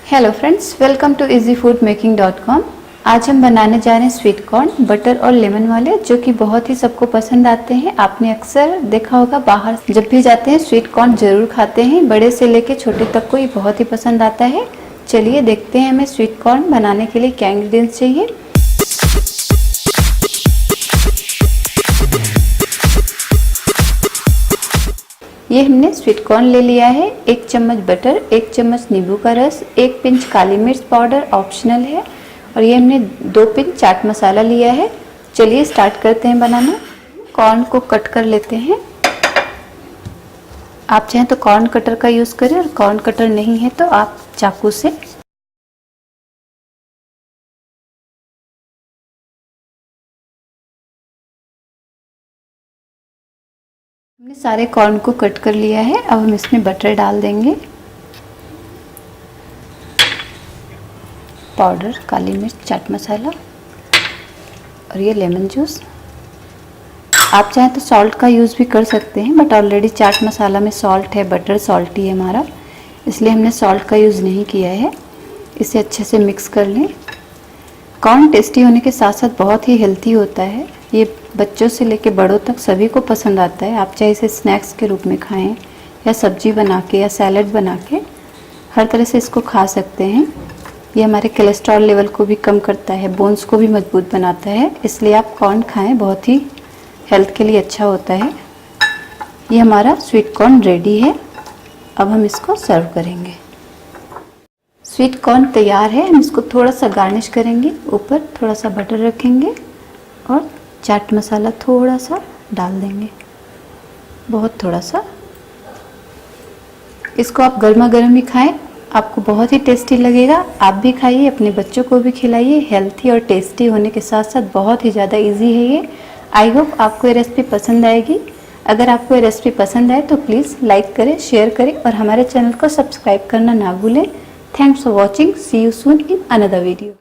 Hello friends, welcome to easyfoodmaking.com। आज हम बनाने जा रहे हैं स्वीट कॉर्न बटर और लेमन वाले, जो कि बहुत ही सबको पसंद आते हैं। आपने अक्सर देखा होगा, बाहर जब भी जाते हैं स्वीट कॉर्न जरूर खाते हैं। बड़े से लेके छोटे तक को ये बहुत ही पसंद आता है। चलिए देखते हैं हमें स्वीट कॉर्न बनाने के लिए क्या इंग्रेडिएंट्स चाहिए। ये हमने स्वीट कॉर्न ले लिया है। 1 चम्मच बटर, 1 चम्मच नींबू का रस, 1 पिंच काली मिर्च पाउडर ऑप्शनल है, और ये हमने 2 पिंच चाट मसाला लिया है। चलिए स्टार्ट करते हैं बनाना। कॉर्न को कट कर लेते हैं। आप चाहें तो कॉर्न कटर का यूज़ करें, और कॉर्न कटर नहीं है तो आप चाकू से हमने सारे कॉर्न को कट कर लिया है। अब हम इसमें बटर डाल देंगे, पाउडर, काली मिर्च, चाट मसाला और ये लेमन जूस। आप चाहें तो सॉल्ट का यूज़ भी कर सकते हैं, बट ऑलरेडी चाट मसाला में सॉल्ट है, बटर सॉल्टी है हमारा, इसलिए हमने सॉल्ट का यूज़ नहीं किया है। इसे अच्छे से मिक्स कर लें। कॉर्न टेस्टी होने के साथ साथ बहुत ही हेल्थी होता है। ये बच्चों से लेके बड़ों तक सभी को पसंद आता है। आप चाहे इसे स्नैक्स के रूप में खाएं, या सब्जी बना के, या सैलड बना के, हर तरह से इसको खा सकते हैं। ये हमारे कोलेस्ट्रॉल लेवल को भी कम करता है, बोन्स को भी मजबूत बनाता है, इसलिए आप कॉर्न खाएं, बहुत ही हेल्थ के लिए अच्छा होता है। ये हमारा स्वीट कॉर्न रेडी है। अब हम इसको सर्व करेंगे। स्वीट कॉर्न तैयार है। हम इसको थोड़ा सा गार्निश करेंगे। ऊपर थोड़ा सा बटर रखेंगे और चाट मसाला थोड़ा सा डाल देंगे, बहुत थोड़ा सा। इसको आप गर्मा गर्म ही खाएं, आपको बहुत ही टेस्टी लगेगा। आप भी खाइए, अपने बच्चों को भी खिलाइए। हेल्थी और टेस्टी होने के साथ साथ बहुत ही ज़्यादा इजी है ये। आई होप आपको ये रेसिपी पसंद आएगी। अगर आपको ये रेसिपी पसंद आए तो प्लीज़ लाइक करें, शेयर करें और हमारे चैनल को सब्सक्राइब करना ना भूलें। Thanks for watching. See you soon in another video.